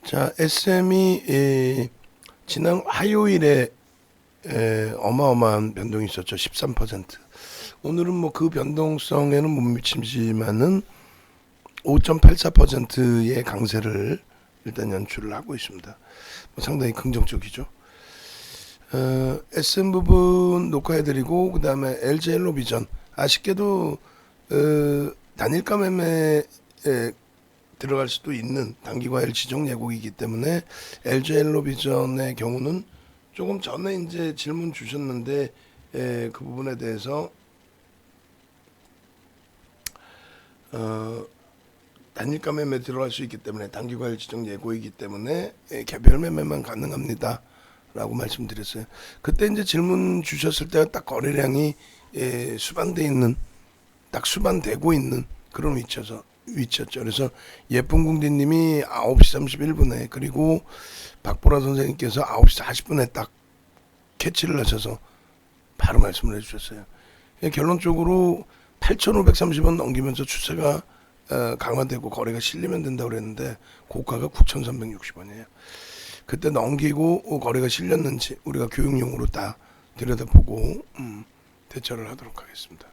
자, SM이 지난 화요일에 어마어마한 변동이 있었죠. 13%. 오늘은 뭐 그 변동성에는 못 미치지만은 5.84%의 강세를 일단 연출을 하고 있습니다. 뭐 상당히 긍정적이죠. SM 부분 녹화해드리고 그 다음에 LG엘로비전 아쉽게도 단일가 매매에 들어갈 수도 있는 단기과열 지정 예고이기 때문에 LG엘로비전의 경우는 조금 전에 이제 질문 주셨는데 그 부분에 대해서 단일가 매매 들어갈 수 있기 때문에 단기과열 지정 예고이기 때문에 개별 매매만 가능합니다. 라고 말씀드렸어요. 그때 이제 질문 주셨을 때가 딱 거래량이 수반돼 있는, 딱 수반되고 있는 그런 위치였죠. 그래서 예쁜궁디님이 9시 31분에 그리고 박보라 선생님께서 9시 40분에 딱 캐치를 하셔서 바로 말씀을 해주셨어요. 결론적으로 8,530원 넘기면서 추세가 강화되고 거래가 실리면 된다고 그랬는데 고가가 9,360원이에요. 그때 넘기고 거래가 실렸는지 우리가 교육용으로 다 들여다보고 대처를 하도록 하겠습니다.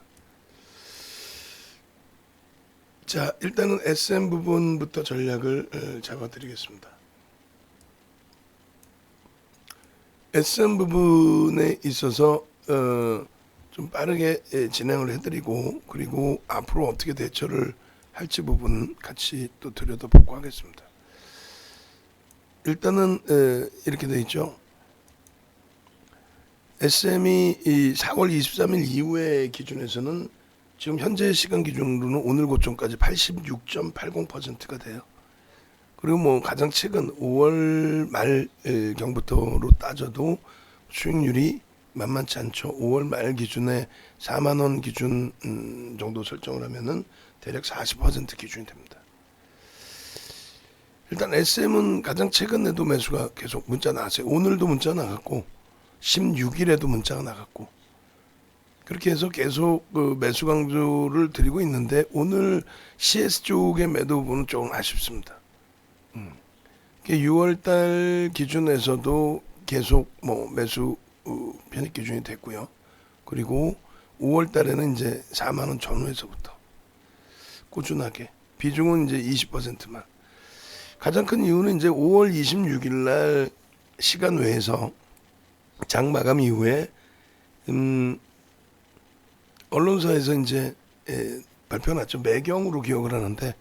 자, 일단은 SM 부분부터 전략을 잡아드리겠습니다. SM 부분에 있어서 좀 빠르게 진행을 해드리고 그리고 앞으로 어떻게 대처를 할지 부분 같이 또 들여다보고 하겠습니다. 일단은 이렇게 돼 있죠. SM이 4월 23일 이후의 기준에서는 지금 현재 시간 기준으로는 오늘 고점까지 86.80%가 돼요. 그리고 뭐 가장 최근 5월 말 경부터로 따져도 수익률이 만만치 않죠. 5월 말 기준에 4만 원 기준 정도 설정을 하면은 대략 40% 기준이 됩니다. 일단 SM은 가장 최근에도 매수가 계속 문자 나왔어요. 오늘도 문자 나갔고 16일에도 문자가 나갔고 그렇게 해서 계속 그 매수 강조를 드리고 있는데 오늘 CS 쪽의 매도 부분은 조금 아쉽습니다. 6월달 기준에서도 계속 뭐 매수 편입 기준이 됐고요. 그리고 5월달에는 이제 4만 원 전후에서부터 꾸준하게 비중은 이제 20%만. 가장 큰 이유는 이제 5월 26일 날 시간 외에서 장 마감 이후에 언론사에서 이제 발표가 났죠. 매경으로 기억을 하는데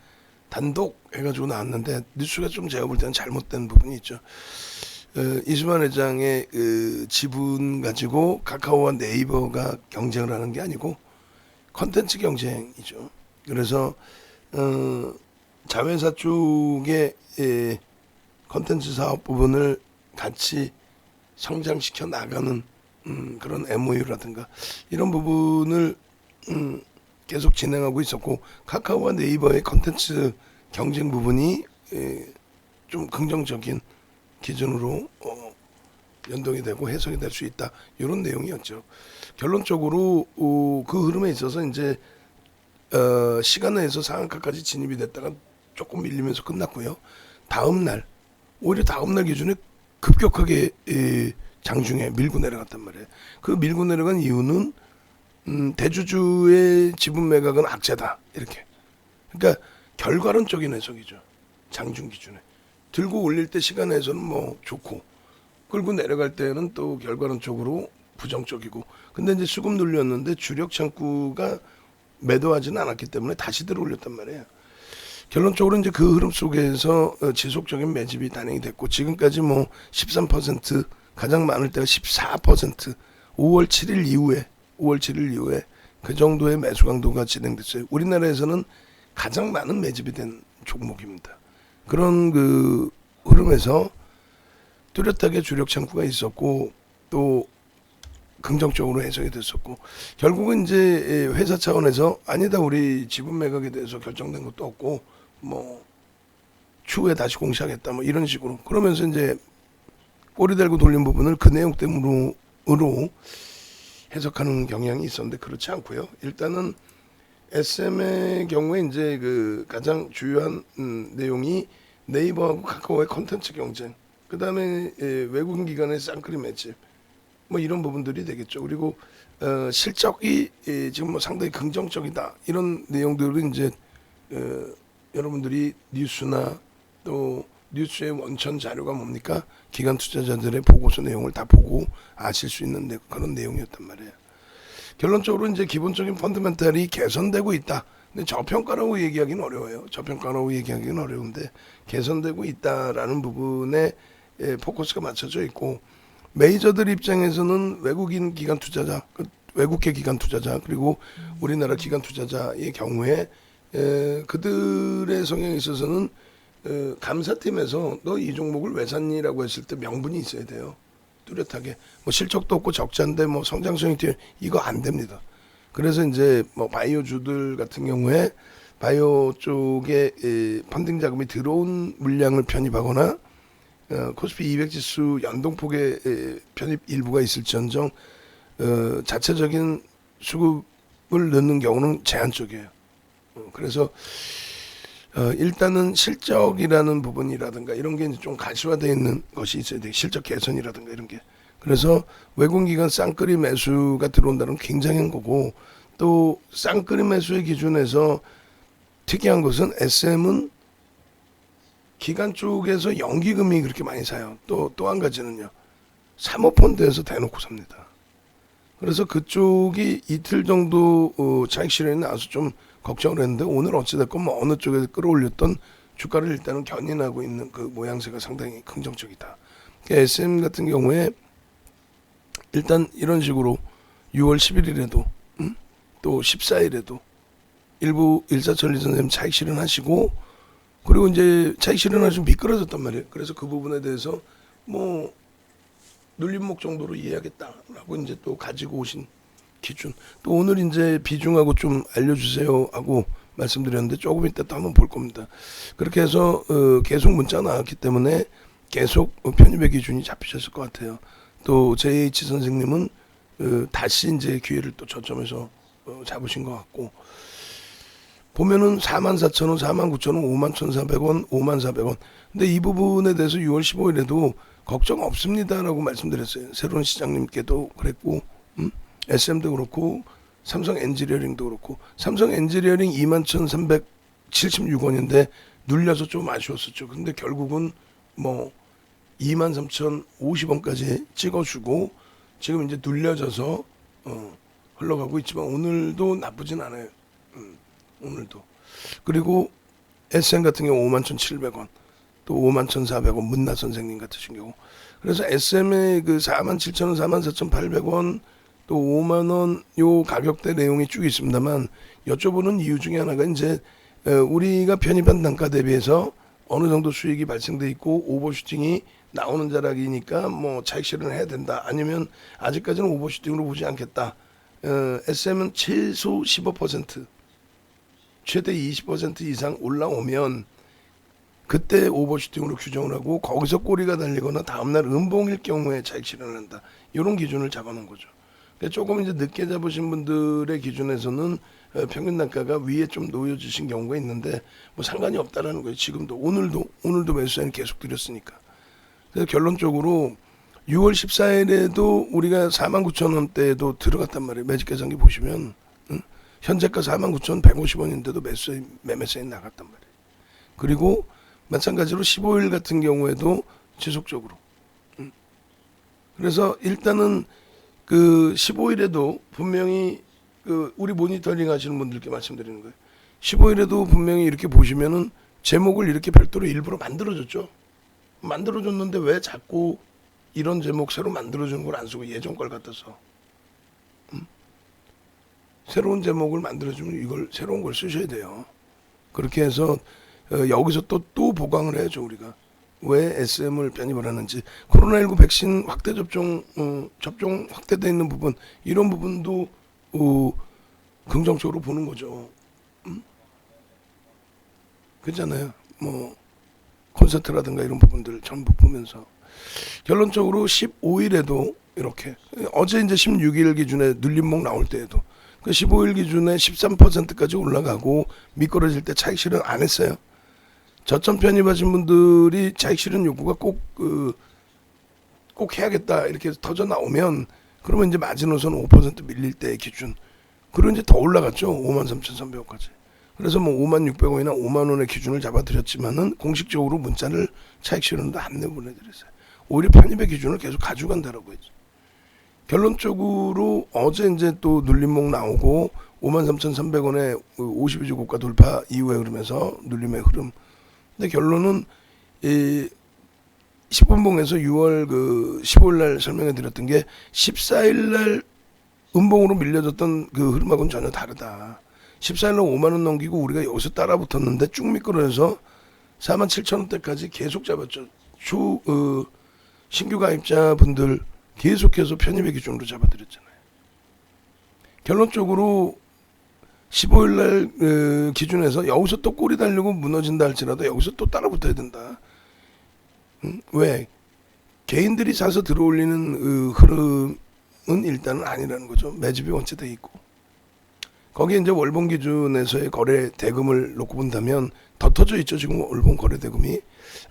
단독 해가지고 나왔는데 뉴스가 좀 제가 볼 때는 잘못된 부분이 있죠. 이수만 회장의 지분 가지고 카카오와 네이버가 경쟁을 하는 게 아니고 컨텐츠 경쟁이죠. 그래서 자회사 쪽의 컨텐츠 사업 부분을 같이 성장시켜 나가는 그런 MOU라든가 이런 부분을 계속 진행하고 있었고 카카오와 네이버의 컨텐츠 경쟁 부분이 좀 긍정적인 기준으로 연동이 되고 해석이 될 수 있다 이런 내용이었죠. 결론적으로 그 흐름에 있어서 이제 시간 내에서 상한가까지 진입이 됐다가 조금 밀리면서 끝났고요. 오히려 다음 날 기준에 급격하게 장중에 밀고 내려갔단 말이에요. 그 밀고 내려간 이유는 대주주의 지분 매각은 악재다 이렇게. 그러니까 결과론적인 해석이죠. 장중 기준에 들고 올릴 때 시간에서는 뭐 좋고 끌고 내려갈 때는 또 결과론적으로 부정적이고. 근데 이제 수급 눌렸는데 주력 창구가 매도하지는 않았기 때문에 다시 들어올렸단 말이에요. 결론적으로 이제 그 흐름 속에서 지속적인 매집이 단행이 됐고 지금까지 뭐 13% 가장 많을 때가 14% 5월 7일 이후에 그 정도의 매수 강도가 진행됐어요. 우리나라에서는 가장 많은 매집이 된 종목입니다. 그런 그 흐름에서 뚜렷하게 주력 창구가 있었고 또 긍정적으로 해석이 됐었고 결국은 이제 회사 차원에서 아니다 우리 지분 매각에 대해서 결정된 것도 없고 뭐 추후에 다시 공시하겠다 뭐 이런 식으로 그러면서 이제 꼬리 달고 돌린 부분을 그 내용 때문으로 해석하는 경향이 있었는데 그렇지 않고요. 일단은 SM의 경우에 이제 그 가장 주요한 내용이 네이버하고 카카오의 콘텐츠 경쟁, 그 다음에 외국인 기관의 쌍끌이 맷집, 뭐 이런 부분들이 되겠죠. 그리고 실적이 지금 뭐 상당히 긍정적이다 이런 내용들을 이제 여러분들이 뉴스나 또 뉴스의 원천 자료가 뭡니까? 기관 투자자들의 보고서 내용을 다 보고 아실 수 있는 그런 내용이었단 말이에요. 결론적으로 이제 기본적인 펀더멘탈이 개선되고 있다. 근데 저평가라고 얘기하기는 어려워요. 저평가라고 얘기하기는 어려운데 개선되고 있다라는 부분에 포커스가 맞춰져 있고, 메이저들 입장에서는 외국인 기관 투자자, 외국계 기관 투자자, 그리고 우리나라 기관 투자자의 경우에 그들의 성향에 있어서는 감사팀에서 너 이 종목을 왜 샀니라고 했을 때 명분이 있어야 돼요. 뚜렷하게. 뭐 실적도 없고 적자인데 뭐 성장성이 뛰어, 이거 안 됩니다. 그래서 이제 뭐 바이오주들 같은 경우에 바이오 쪽에 펀딩 자금이 들어온 물량을 편입하거나 코스피 200 지수 연동폭의 편입 일부가 있을지언정 자체적인 수급을 넣는 경우는 제한적이에요. 그래서 일단은 실적이라는 부분이라든가 이런 게 좀 가시화되어 있는 것이 있어야 돼요. 실적 개선이라든가 이런 게. 그래서 외국기관 쌍끌이 매수가 들어온다는 굉장한 거고, 또 쌍끌이 매수의 기준에서 특이한 것은 SM은 기관 쪽에서 연기금이 그렇게 많이 사요. 또 한 가지는요, 사모펀드에서 대놓고 삽니다. 그래서 그쪽이 이틀 정도 차익 실현이 나와서 좀 걱정을 했는데, 오늘 어찌됐건 뭐 어느 쪽에서 끌어올렸던 주가를 일단은 견인하고 있는 그 모양새가 상당히 긍정적이다. 그러니까 SM 같은 경우에 일단 이런 식으로 6월 11일에도 또 14일에도 일부 일사천리 선생님 차익 실현하시고, 그리고 이제 차익 실현하시고 미끄러졌단 말이에요. 그래서 그 부분에 대해서 뭐 눌림목 정도로 이해하겠다라고 이제 또 가지고 오신 기준. 또 오늘 이제 비중하고 좀 알려주세요 하고 말씀드렸는데 조금 이따 또 한번 볼 겁니다. 그렇게 해서 계속 문자가 나왔기 때문에 계속 편입의 기준이 잡히셨을 것 같아요. 또 JH 선생님은 다시 이제 기회를 또 저점에서 잡으신 것 같고, 보면은 44,000원, 49,000원, 51,400원, 54,000원. 근데 이 부분에 대해서 6월 15일에도 걱정 없습니다라고 말씀드렸어요. 새로운 시장님께도 그랬고, SM도 그렇고, 삼성 엔지니어링도 그렇고. 삼성 엔지니어링 21,376원인데 눌려서 좀 아쉬웠었죠. 근데 결국은 뭐 23,050원까지 찍어주고 지금 이제 눌려져서 흘러가고 있지만 오늘도 나쁘진 않아요. 오늘도. 그리고 SM 같은 경우 51,700원, 또 51,400원 문나 선생님 같으신 경우. 그래서 SM의 그 47,000원, 44,800원, 또 5만 원 요 가격대 내용이 쭉 있습니다만, 여쭤보는 이유 중에 하나가 이제 우리가 편입한 단가 대비해서 어느 정도 수익이 발생돼 있고 오버슈팅이 나오는 자락이니까 뭐 차익 실현을 해야 된다. 아니면 아직까지는 오버슈팅으로 보지 않겠다. SM은 최소 15%, 최대 20% 이상 올라오면 그때 오버슈팅으로 규정을 하고, 거기서 꼬리가 달리거나 다음날 음봉일 경우에 차익 실현을 한다. 이런 기준을 잡아놓은 거죠. 그러니까 조금 이제 늦게 잡으신 분들의 기준에서는 평균 단가가 위에 좀 놓여지신 경우가 있는데 뭐 상관이 없다라는 거예요. 지금도 오늘도 매수세는 계속 드렸으니까. 그래서 결론적으로 6월 14일에도 우리가 49,000원대에도 들어갔단 말이에요. 매직 계산기 보시면 현재가 49,150원인데도 매매세에 나갔단 말이에요. 그리고 마찬가지로 15일 같은 경우에도 지속적으로. 그래서 일단은 그 15일에도 분명히 그 우리 모니터링 하시는 분들께 말씀드리는 거예요. 15일에도 분명히 이렇게 보시면은 제목을 이렇게 별도로 일부러 만들어줬죠. 만들어줬는데 왜 자꾸 이런 제목 새로 만들어주는 걸 안 쓰고 예전 걸 갖다 써? 새로운 제목을 만들어주면 이걸 새로운 걸 쓰셔야 돼요. 그렇게 해서 여기서 또 보강을 해야죠. 우리가 왜 SM을 편입을 하는지, 코로나19 백신 확대 접종 확대되어 있는 부분, 이런 부분도 긍정적으로 보는 거죠. 그렇잖아요. 뭐 콘서트라든가 이런 부분들 전부 보면서 결론적으로 15일에도 이렇게, 어제 이제 16일 기준에 눌림목 나올 때에도 그 15일 기준에 13%까지 올라가고 미끄러질 때 차익 실현 안 했어요. 저점 편입하신 분들이 차익 실현 욕구가 꼭 해야겠다 이렇게 터져 나오면 그러면 이제 마지노선 5% 밀릴 때 기준. 그리고 이제 더 올라갔죠. 53,300원까지. 그래서 뭐 56,600원이나 5만 원의 기준을 잡아드렸지만은 공식적으로 문자를 차익 실현도 안 내보내드렸어요. 오히려 편입의 기준을 계속 가져간다라고 했죠. 결론적으로 어제 이제 또 눌림목 나오고 53,300원에 52주 고가 돌파 이후에 흐름에서 눌림의 흐름. 근데 결론은 이 10분봉에서 6월 15일 날 설명해 드렸던 게 14일 날 음봉으로 밀려졌던 그 흐름하고는 전혀 다르다. 14일 날 5만 원 넘기고 우리가 여기서 따라 붙었는데 쭉 미끄러져서 47,000원대까지 계속 잡았죠. 신규 가입자분들 계속해서 편입의 기준으로 잡아드렸잖아요. 결론적으로 15일 날 기준에서 여기서 또 꼬리 달리고 무너진다 할지라도 여기서 또 따라 붙어야 된다. 왜? 개인들이 사서 들어올리는 흐름은 일단은 아니라는 거죠. 매집이 원체 돼 있고. 거기에 이제 월봉 기준에서의 거래 대금을 놓고 본다면 더 터져 있죠. 지금 월봉 거래 대금이.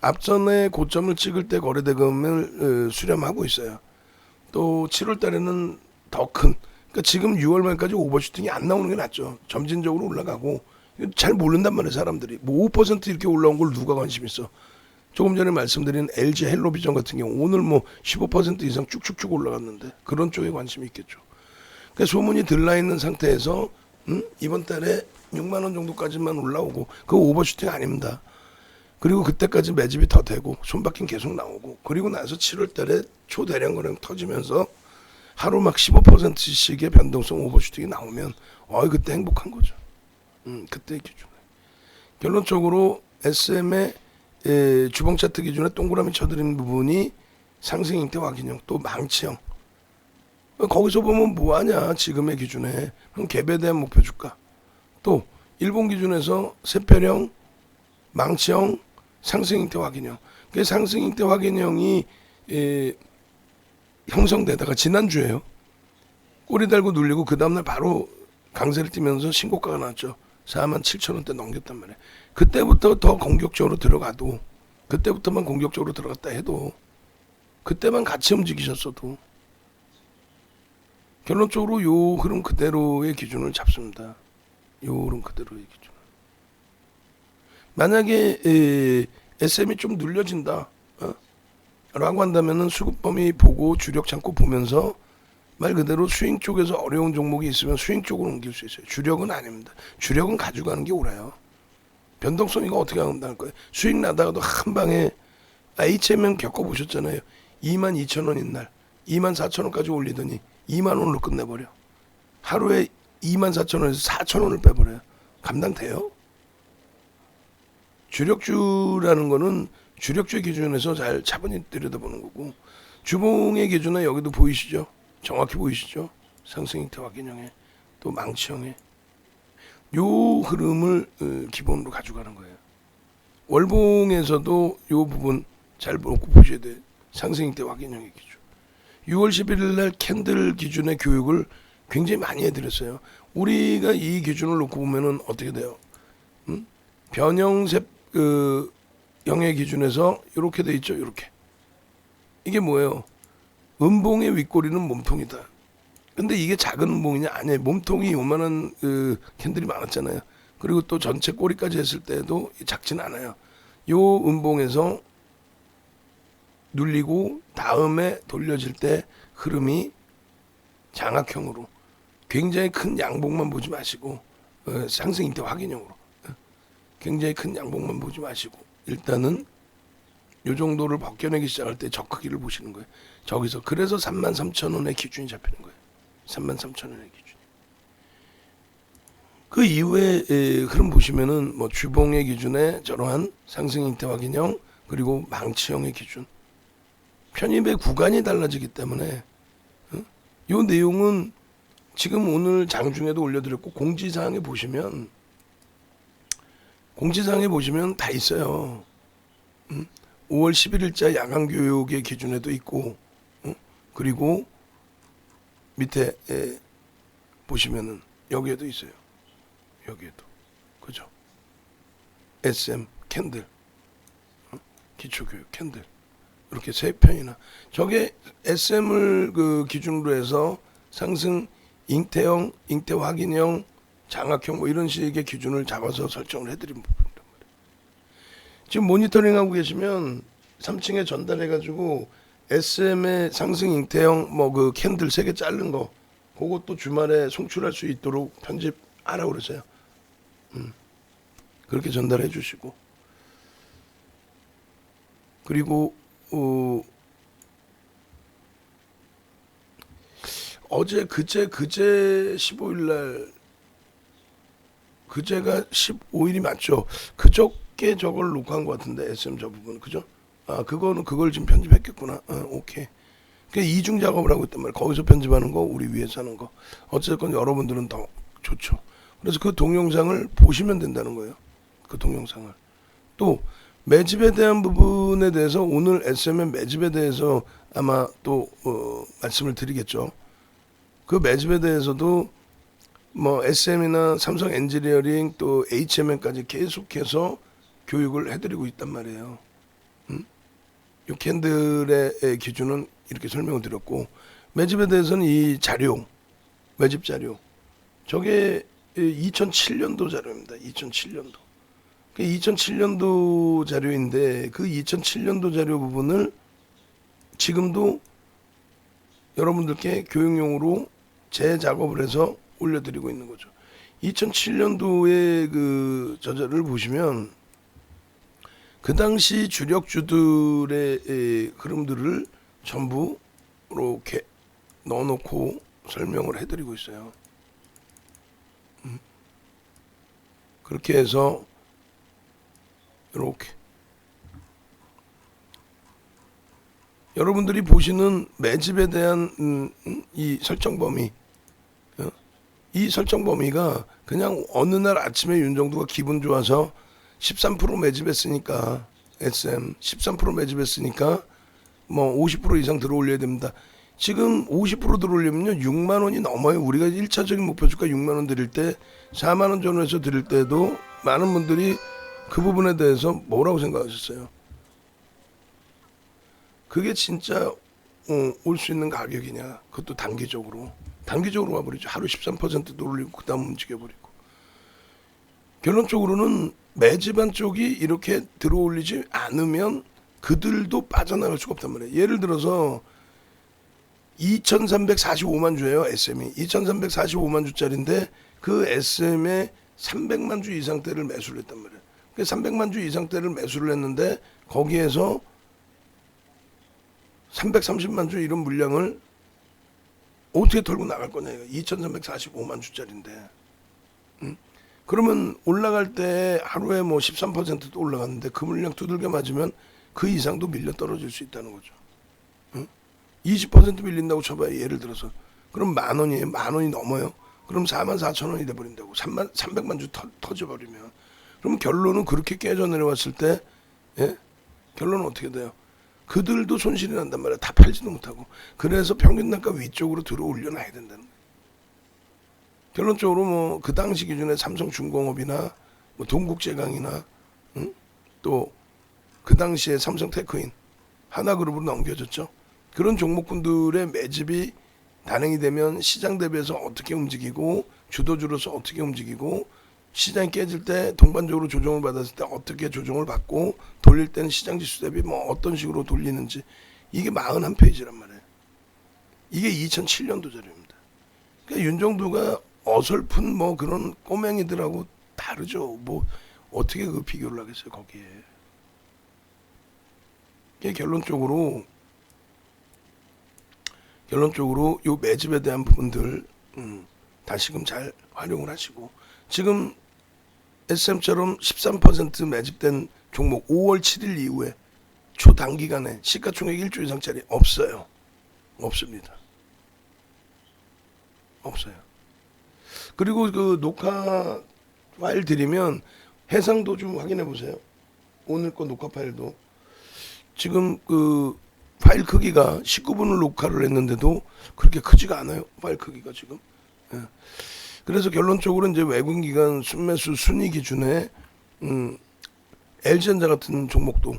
앞전에 고점을 찍을 때 거래 대금을 수렴하고 있어요. 또 7월 달에는 더 큰. 그러니까 지금 6월 말까지 오버슈팅이 안 나오는 게 낫죠. 점진적으로 올라가고. 잘 모른단 말이에요, 사람들이. 뭐 5% 이렇게 올라온 걸 누가 관심 있어. 조금 전에 말씀드린 LG 헬로비전 같은 경우 오늘 뭐 15% 이상 쭉쭉쭉 올라갔는데 그런 쪽에 관심이 있겠죠. 그러니까 소문이 들라 있는 상태에서 이번 달에 6만 원 정도까지만 올라오고 그거 오버슈팅 아닙니다. 그리고 그때까지 매집이 더 되고 손바뀜 계속 나오고 그리고 나서 7월 달에 초대량 거래 터지면서 하루 막 15%씩의 변동성 오버슈팅이 나오면 그때 행복한 거죠. 그때 기준. 결론적으로 SM의 주봉 차트 기준에 동그라미 쳐드린 부분이 상승 형태 확인형 또 망치형. 거기서 보면 뭐하냐 지금의 기준에 그럼 갭에 대한 목표 주가 또 일본 기준에서 세폐령 망치형 상승 형태 확인형. 그 상승 형태 확인형이 형성되다가 지난주에요. 꼬리 달고 눌리고 그 다음날 바로 강세를 띄면서 신고가가 나왔죠. 47,000원대 넘겼단 말이에요. 그때부터 더 공격적으로 들어가도 그때부터만 공격적으로 들어갔다 해도 그때만 같이 움직이셨어도 결론적으로 요 흐름 그대로의 기준을 잡습니다. 요 흐름 그대로의 기준. 만약에 SM이 좀 눌려진다 라고 한다면은 수급범위 보고 주력 참고 보면서 말 그대로 스윙 쪽에서 어려운 종목이 있으면 스윙 쪽으로 옮길 수 있어요. 주력은 아닙니다. 주력은 가져가는 게 옳아요. 변동성이가 어떻게 나올 거예요. 수익 나다가도 한 방에 HM은 겪어보셨잖아요. 22,000원인 날 24,000원까지 올리더니 2만 원으로 끝내버려. 하루에 24,000원에서 4,000원을 빼버려요. 감당돼요? 주력주라는 거는 주력주의 기준에서 잘 차분히 들여다보는 거고 주봉의 기준은 여기도 보이시죠? 정확히 보이시죠? 상승 형태 확인형에 또 망치형에 요 흐름을 기본으로 가져가는 거예요. 월봉에서도 요 부분 잘 놓고 보셔야 돼요. 상승 형태 확인형의 기준. 6월 11일 날 캔들 기준의 교육을 굉장히 많이 해드렸어요. 우리가 이 기준을 놓고 보면은 어떻게 돼요? 변형색 형의 기준에서 이렇게 돼 있죠. 이렇게. 이게 뭐예요? 음봉의 윗꼬리는 몸통이다. 근데 이게 작은 음봉이냐? 아니에요. 몸통이 요만한 캔들이 많았잖아요. 그리고 또 전체 꼬리까지 했을 때도 작진 않아요. 요 음봉에서 눌리고 다음에 돌려질 때 흐름이 장악형으로 굉장히 큰 양봉만 보지 마시고 상승 형태 확인형으로 굉장히 큰 양봉만 보지 마시고 일단은 요 정도를 벗겨내기 시작할 때 저 크기를 보시는 거예요. 저기서 그래서 33,000원의 기준이 잡히는 거예요. 33,000원의 기준. 그 이후에 흐름 보시면은 뭐 주봉의 기준에 저러한 상승 형태 확인형 그리고 망치형의 기준 편입의 구간이 달라지기 때문에 요 내용은 지금 오늘 장중에도 올려드렸고 공지사항에 보시면 다 있어요. 5월 11일자 야간 교육의 기준에도 있고 그리고 밑에 보시면은 여기에도 있어요. 여기에도 그죠? SM 캔들 기초교육 캔들 이렇게 3편이나 저게 SM을 그 기준으로 해서 상승 잉태형, 잉태 확인형, 장악형 뭐 이런 식의 기준을 잡아서 설정을 해드린 부분이란 말이에요. 지금 모니터링하고 계시면 3층에 전달해가지고 SM의 상승 잉태형 뭐 그 캔들 3개 자른 거 그것도 주말에 송출할 수 있도록 편집하라고 그러세요. 그렇게 전달해 주시고 그리고 어제 그제 15일 날 그제가 15일이 맞죠? 그저께 저걸 녹화한 것 같은데 SM 저 부분 그죠? 아 그걸 지금 편집했겠구나. 오케이. 그 이중 작업을 하고 있단 말이야. 거기서 편집하는 거 우리 위에서 하는 거 어쨌건 여러분들은 더 좋죠. 그래서 그 동영상을 보시면 된다는 거예요. 그 동영상을 또 매집에 대한 부분에 대해서 오늘 SM의 매집에 대해서 아마 또 말씀을 드리겠죠. 그 매집에 대해서도 뭐 SM이나 삼성 엔지니어링 또 HMM까지 계속해서 교육을 해드리고 있단 말이에요. 이 캔들의 기준은 이렇게 설명을 드렸고 매집에 대해서는 이 자료, 매집 자료 저게 2007년도 자료입니다. 2007년도. 그 2007년도 자료인데 그 2007년도 자료 부분을 지금도 여러분들께 교육용으로 재작업을 해서 올려드리고 있는 거죠. 2007년도의 그 저자를 보시면 그 당시 주력주들의 흐름들을 전부 이렇게 넣어놓고 설명을 해드리고 있어요. 그렇게 해서 이렇게 여러분들이 보시는 매집에 대한 이 설정 범위 이 설정 범위가 그냥 어느 날 아침에 윤정두가 기분 좋아서 13% 매집했으니까 SM 13% 매집했으니까 뭐 50% 이상 들어올려야 됩니다. 지금 50% 들어올리면요 6만 원이 넘어요. 우리가 1차적인 목표 주가 6만 원 드릴 때 4만 원 전후에서 드릴 때도 많은 분들이 그 부분에 대해서 뭐라고 생각하셨어요? 그게 진짜 올 수 있는 가격이냐? 그것도 단기적으로 와버리죠. 하루 13% 올리고 그 다음 움직여버리고 결론적으로는 매집한 쪽이 이렇게 들어올리지 않으면 그들도 빠져나갈 수가 없단 말이에요. 예를 들어서 2345만 주예요. SM이 2345만 주짜리인데 그 SM의 300만 주 이상대를 매수를 했단 말이에요. 그 300만 주 이상대를 매수를 했는데 거기에서 330만 주 이런 물량을 어떻게 털고 나갈 거냐. 2345만 주짜리인데 그러면 올라갈 때 하루에 뭐 13%도 올라갔는데 그 물량 두들겨 맞으면 그 이상도 밀려 떨어질 수 있다는 거죠. 20% 밀린다고 쳐봐요. 예를 들어서 그럼 만 원이에요. 만 원이 넘어요. 그럼 4만 4천 원이 돼버린다고. 300만 주 터져버리면 그럼 결론은 그렇게 깨져 내려왔을 때 결론은 어떻게 돼요? 그들도 손실이 난단 말이야. 다 팔지도 못하고. 그래서 평균 단가 위쪽으로 들어 올려놔야 된다는 거예요. 결론적으로 뭐 그 당시 기준에 삼성중공업이나 뭐 동국제강이나 또 그 당시에 삼성테크인 하나그룹으로 넘겨졌죠. 그런 종목군들의 매집이 단행이 되면 시장 대비해서 어떻게 움직이고 주도주로서 어떻게 움직이고 시장이 깨질 때 동반적으로 조정을 받았을 때 어떻게 조정을 받고 돌릴 때는 시장 지수 대비 뭐 어떤 식으로 돌리는지 이게 41페이지란 말이에요. 이게 2007년도 자료입니다. 그러니까 윤정두가 어설픈 뭐 그런 꼬맹이들하고 다르죠. 뭐 어떻게 그 비교를 하겠어요 거기에. 결론적으로 요 매집에 대한 부분들 다시금 잘 활용을 하시고 지금 SM처럼 13% 매집된 종목 5월 7일 이후에 초단기간에 시가총액 1조 이상짜리 없어요. 없습니다. 없어요. 그리고 그 녹화 파일 드리면 해상도 좀 확인해 보세요. 오늘 거 녹화 파일도 지금 그 파일 크기가 19분을 녹화를 했는데도 그렇게 크지가 않아요. 파일 크기가 지금. 그래서 결론적으로 이제 외국기관 순매수 순위 기준에 LG전자 같은 종목도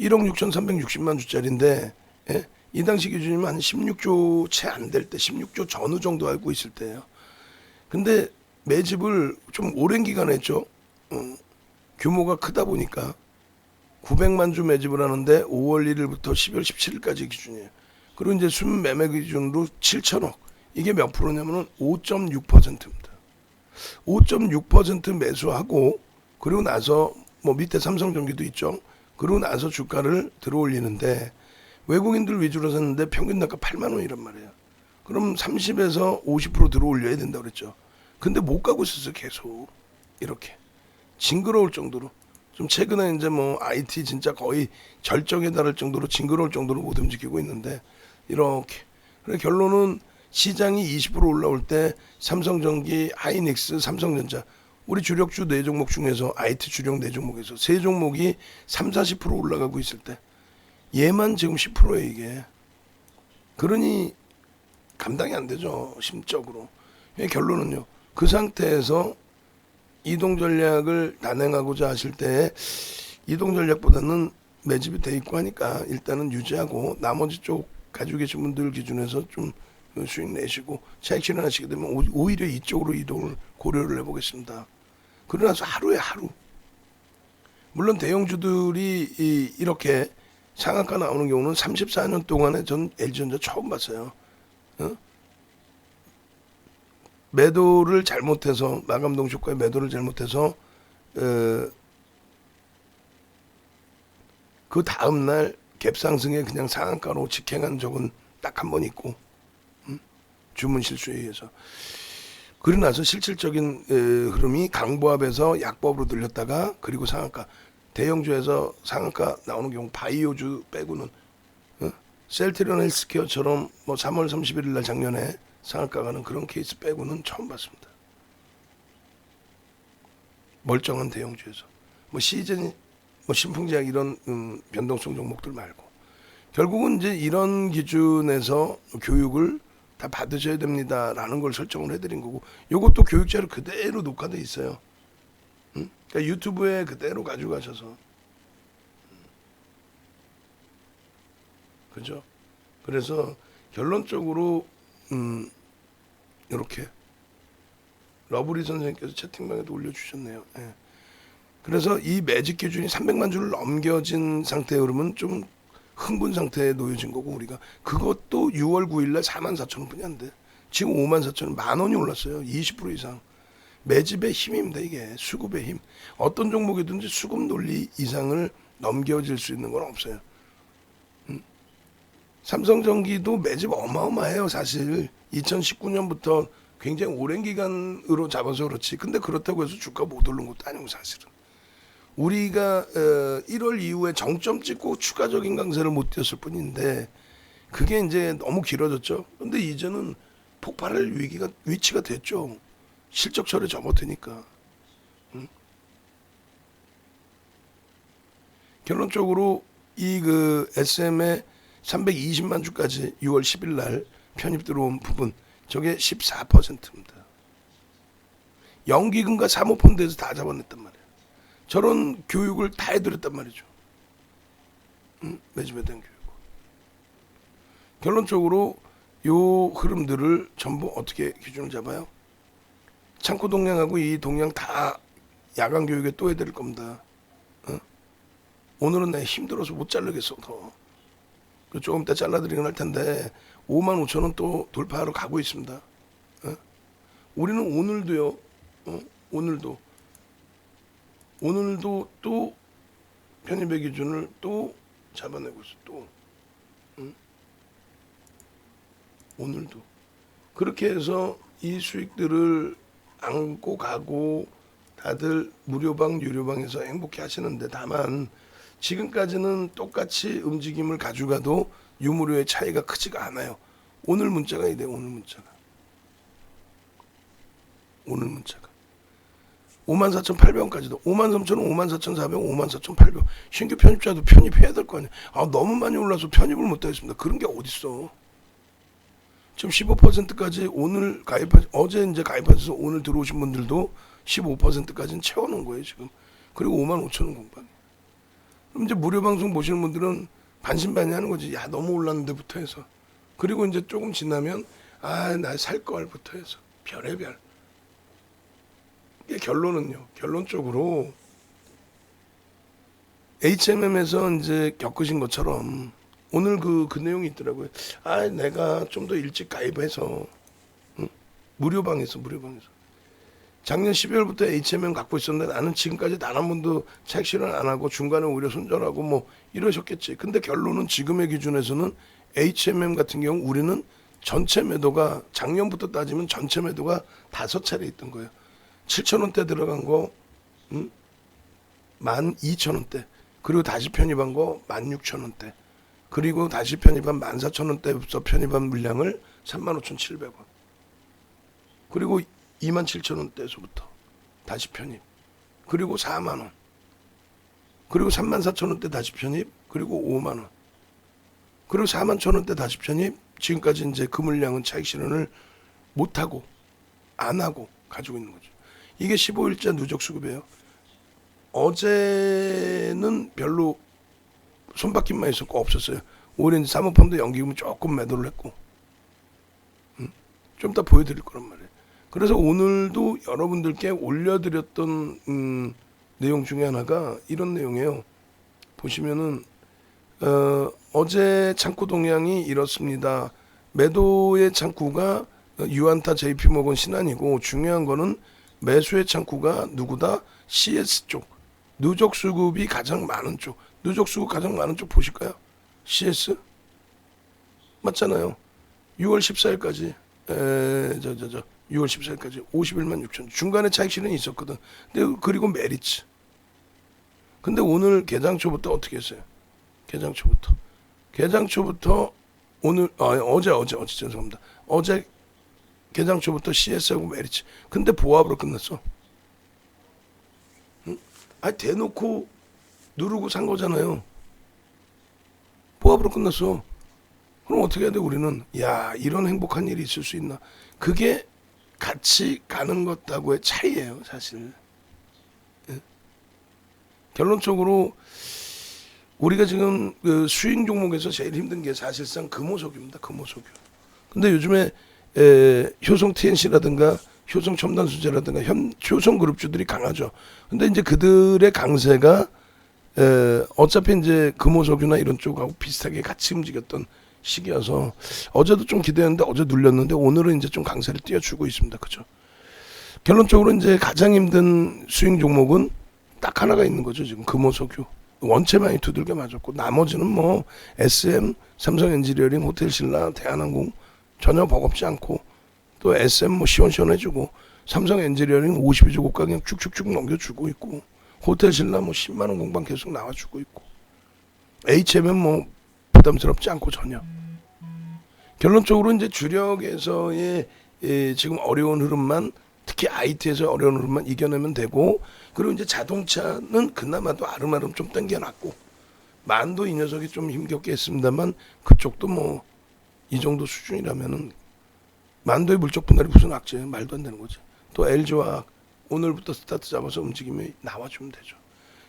1억 6,360만 주짜리인데, 예? 이 당시 기준이면 한 16조 채 안 될 때, 16조 전후 정도 알고 있을 때예요. 근데 매집을 좀 오랜 기간 했죠. 규모가 크다 보니까 900만 주 매집을 하는데 5월 1일부터 12월 17일까지 기준이에요. 그리고 이제 순매매 기준으로 7천억. 이게 몇 프로냐면은 5.6%입니다. 5.6% 매수하고 그리고 나서 뭐 밑에 삼성전기도 있죠. 그러고 나서 주가를 들어올리는데 외국인들 위주로 샀는데 평균 단가 8만 원이란 말이에요. 그럼 30에서 50% 들어올려야 된다고 그랬죠. 근데 못 가고 있었어요. 계속 이렇게 징그러울 정도로. 좀 최근에 이제 뭐 IT 진짜 거의 절정에 달할 정도로 징그러울 정도로 못 움직이고 있는데 이렇게. 그래 결론은 시장이 20% 올라올 때 삼성전기, 하이닉스, 삼성전자 우리 주력주 4종목 중에서 IT 주력 4종목에서 3종목이 30-40% 올라가고 있을 때 얘만 지금 10%예요 이게. 그러니 감당이 안 되죠 심적으로. 결론은요. 그 상태에서 이동 전략을 단행하고자 하실 때 이동 전략보다는 매집이 돼 있고 하니까 일단은 유지하고 나머지 쪽 가지고 계신 분들 기준에서 좀 수익 내시고 차익 실현하시게 되면 오히려 이쪽으로 이동을 고려를 해보겠습니다. 그러고 나서 하루에 하루. 물론 대형주들이 이렇게 상한가 나오는 경우는 34년 동안에 전 LG전자 처음 봤어요. 매도를 잘못해서 마감동 주가에 매도를 잘못해서 그 다음날 갭상승에 그냥 상한가로 직행한 적은 딱 한 번 있고 주문 실수에 의해서. 그러고 나서 실질적인 흐름이 강보합에서 약보합으로 들렸다가 그리고 상한가 대형주에서 상한가 나오는 경우 바이오주 빼고는 셀트리온 헬스케어처럼 뭐 3월 31일 날 작년에 상한가 가는 그런 케이스 빼고는 처음 봤습니다. 멀쩡한 대형주에서 뭐 시즌 뭐 신풍제약 이런 변동성 종목들 말고 결국은 이제 이런 기준에서 교육을 다 받으셔야 됩니다라는 걸 설정을 해드린 거고 이것도 교육자료 그대로 녹화돼 있어요. 그러니까 유튜브에 그대로 가지고 가셔서 그죠? 그래서 결론적으로 이렇게 러브리 선생님께서 채팅방에도 올려주셨네요. 예. 그래서 이 매직 기준이 300만 주를 넘겨진 상태에 그러면 좀 흥분 상태에 놓여진 거고 우리가 그것도 6월 9일날 44,000원 뿐이 안 돼. 지금 54,000원 만 원이 올랐어요. 20% 이상. 매집의 힘입니다. 이게 수급의 힘. 어떤 종목이든지 수급 논리 이상을 넘겨질 수 있는 건 없어요. 삼성전기도 매집 어마어마해요. 사실 2019년부터 굉장히 오랜 기간으로 잡아서 그렇지. 근데 그렇다고 해서 주가 못 오른 것도 아니고 사실은. 우리가 1월 이후에 정점 찍고 추가적인 강세를 못 뛰었을 뿐인데 그게 이제 너무 길어졌죠. 근데 이제는 폭발할 위치가 됐죠. 실적철에 접어드니까. 결론적으로 이 그 SM의 320만 주까지 6월 10일 날 편입 들어온 부분 저게 14%입니다. 연기금과 사모펀드에서 다 잡아냈단 말이에요. 저런 교육을 다 해드렸단 말이죠. 매집에 대한 교육. 결론적으로 요 흐름들을 전부 어떻게 기준을 잡아요? 창고 동량하고 이 동량 다 야간 교육에 또 해드릴 겁니다. 오늘은 내 힘들어서 못 자르겠어 더. 조금 이따 잘라드리긴 할 텐데 55,000원 또 돌파하러 가고 있습니다. 우리는 오늘도요. 오늘도 또 편입의 기준을 또 잡아내고 있어. 또 오늘도 그렇게 해서 이 수익들을 안고 가고 다들 무료방 유료방에서 행복해 하시는데 다만 지금까지는 똑같이 움직임을 가져가도 유무료의 차이가 크지가 않아요. 오늘 문자가 이래. 오늘 문자가 54,800원까지도 53,000원, 54,400원, 54,800원 신규 편입자도 편입해야 될 거 아니에요. 너무 많이 올라서 편입을 못 하겠습니다. 그런 게 어딨어. 지금 15%까지 오늘 어제 이제 가입하셔서 오늘 들어오신 분들도 15%까지는 채워놓은 거예요 지금. 그리고 55,000원 공방. 그럼 이제 무료 방송 보시는 분들은 반신반의하는 거지. 야 너무 올랐는데부터 해서. 그리고 이제 조금 지나면 나 살 걸부터 해서 별의별. 이게 결론은요. 결론적으로 HMM에서 이제 겪으신 것처럼 오늘 그 내용이 있더라고요. 내가 좀 더 일찍 가입해서 무료방에서 작년 12월부터 HMM 갖고 있었는데 나는 지금까지 단 한 번도 차익 실현 안 하고 중간에 오히려 손절하고 뭐 이러셨겠지. 근데 결론은 지금의 기준에서는 HMM 같은 경우 우리는 전체 매도가 작년부터 따지면 전체 매도가 5차례 있던 거예요. 7,000원대 들어간 거 12,000원대, 그리고 다시 편입한 거 16,000원대, 그리고 다시 편입한 14,000원대부터 편입한 물량을 35,700원, 그리고 27,000원대에서부터 다시 편입, 그리고 4만원, 그리고 34,000원대 다시 편입, 그리고 5만원, 그리고 41,000원대 다시 편입. 지금까지 이제 그 물량은 차익 실현을 못하고 안 하고 가지고 있는 거죠. 이게 15일자 누적 수급이에요. 어제는 별로 손바뀜만 있었고 없었어요. 오히려 이제 사모펀드 연기금은 조금 매도를 했고, 좀 이따 보여드릴 거란 말이에요. 그래서 오늘도 여러분들께 올려드렸던 내용 중에 하나가 이런 내용이에요. 보시면은 어제 창구 동향이 이렇습니다. 매도의 창구가 유안타, JP모건, 신한이고 중요한 거는 매수의 창구가 누구다? CS 쪽. 누적 수급이 가장 많은 쪽. 누적 수급 가장 많은 쪽 보실까요? CS? 맞잖아요. 6월 14일까지 6월 14일까지 51만 6천. 중간에 차익 실현이 있었거든. 근데 그리고 메리츠. 근데 오늘 개장초부터 어떻게 했어요? 개장초부터 오늘 어제 죄송합니다. 어제 개장초부터 CS하고 메리츠. 근데 보합으로 끝났어. 대놓고 누르고 산 거잖아요. 보합으로 끝났어. 그럼 어떻게 해야 돼 우리는? 이런 행복한 일이 있을 수 있나? 그게 같이 가는 것하고의 차이예요, 사실. 결론적으로 우리가 지금 그 수익 종목에서 제일 힘든 게 사실상 금호석유입니다. 금호석유. 근데 요즘에 효성 TNC라든가 효성 첨단수제라든가 효성 그룹주들이 강하죠. 근데 이제 그들의 강세가 어차피 이제 금호석유나 이런 쪽하고 비슷하게 같이 움직였던 시기여서 어제도 좀 기대했는데 어제 눌렸는데 오늘은 이제 좀 강세를 띄워주고 있습니다. 그죠? 결론적으로 이제 가장 힘든 수익 종목은 딱 하나가 있는 거죠. 지금 금호석유. 원체 많이 두들겨 맞았고 나머지는 뭐 SM, 삼성엔지니어링, 호텔신라, 대한항공 전혀 버겁지 않고, 또 SM 뭐 시원시원해주고, 삼성엔지니어링 52주 고가 그냥 쭉쭉쭉 넘겨주고 있고, 호텔신라 뭐 10만 원 공방 계속 나와주고 있고, HM은 뭐 부담스럽지 않고 전혀. 결론적으로 이제 주력에서의 지금 어려운 흐름만, 특히 IT에서 어려운 흐름만 이겨내면 되고, 그리고 이제 자동차는 그나마도 아름아름 좀 당겨놨고, 만도 이 녀석이 좀 힘겹게 했습니다만 그쪽도 뭐 이 정도 수준이라면은 만도의 물적 분할이 무슨 악재예요? 말도 안 되는 거지. 또 LG화학 오늘부터 스타트 잡아서 움직이면 나와주면 되죠.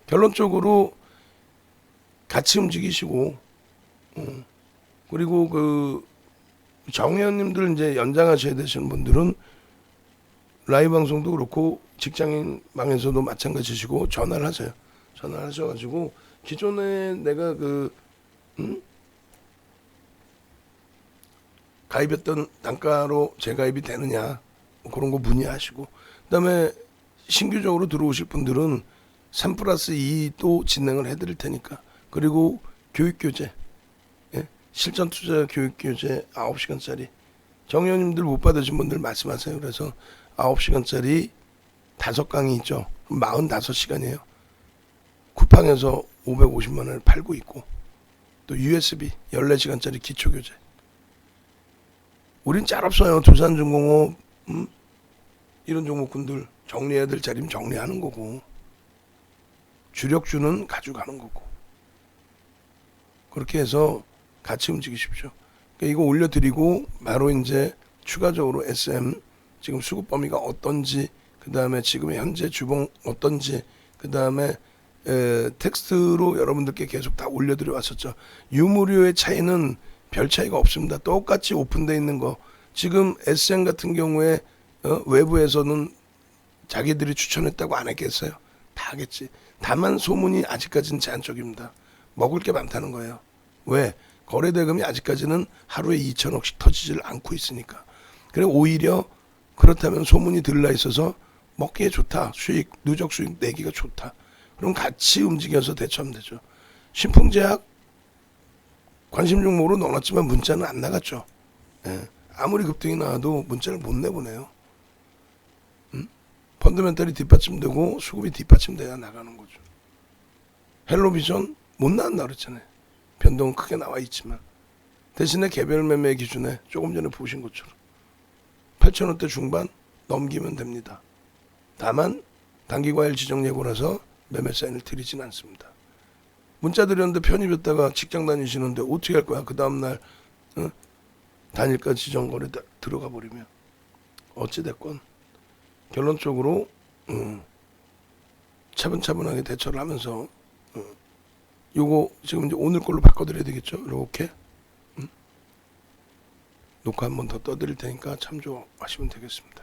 결론적으로 같이 움직이시고, 그리고 그 정의원님들 이제 연장하셔야 되시는 분들은 라이브 방송도 그렇고 직장인 방에서도 마찬가지시고 전화를 하세요. 전화를 하셔가지고 기존에 내가 가입했던 단가로 재가입이 되느냐 뭐 그런 거 문의하시고, 그다음에 신규적으로 들어오실 분들은 3+2도 진행을 해드릴 테니까, 그리고 교육교재, 실전투자 교육교재 9시간짜리 정의원님들 못 받으신 분들 말씀하세요. 그래서 9시간짜리 5강의 있죠. 45시간이에요. 쿠팡에서 550만 원을 팔고 있고, 또 USB 14시간짜리 기초교재. 우린 짤 없어요. 두산중공업 이런 종목군들 정리해야 될 자리면 정리하는 거고, 주력주는 가져가는 거고, 그렇게 해서 같이 움직이십시오. 그러니까 이거 올려드리고 바로 이제 추가적으로 SM 지금 수급 범위가 어떤지, 그 다음에 지금의 현재 주봉 어떤지, 그 다음에 텍스트로 여러분들께 계속 다 올려드려 왔었죠. 유무료의 차이는 별 차이가 없습니다. 똑같이 오픈되어 있는 거. 지금 SM 같은 경우에 외부에서는 자기들이 추천했다고 안 했겠어요? 다 하겠지. 다만 소문이 아직까지는 제한적입니다. 먹을 게 많다는 거예요. 왜? 거래 대금이 아직까지는 하루에 2천억씩 터지질 않고 있으니까. 그래 오히려 그렇다면 소문이 들라 있어서 먹기에 좋다. 수익, 누적 수익 내기가 좋다. 그럼 같이 움직여서 대처하면 되죠. 신풍제약 관심 종목으로 넣어놨지만 문자는 안 나갔죠. 예. 아무리 급등이 나와도 문자를 못 내보내요. 펀더멘탈이 뒷받침되고 수급이 뒷받침돼야 나가는 거죠. 헬로비전 못 나왔나 그랬잖아요. 변동은 크게 나와 있지만 대신에 개별 매매 기준에 조금 전에 보신 것처럼 8,000원대 중반 넘기면 됩니다. 다만 단기과일 지정 예고라서 매매 사인을 드리진 않습니다. 문자 드렸는데 편입했다가 직장 다니시는데 어떻게 할 거야? 그 다음날 단일가 지정 거래 들어가 버리면 어찌됐건 결론적으로 차분차분하게 대처를 하면서 요거 지금 이제 오늘 걸로 바꿔드려야 되겠죠? 이렇게 녹화 한 번 더 떠드릴 테니까 참조하시면 되겠습니다.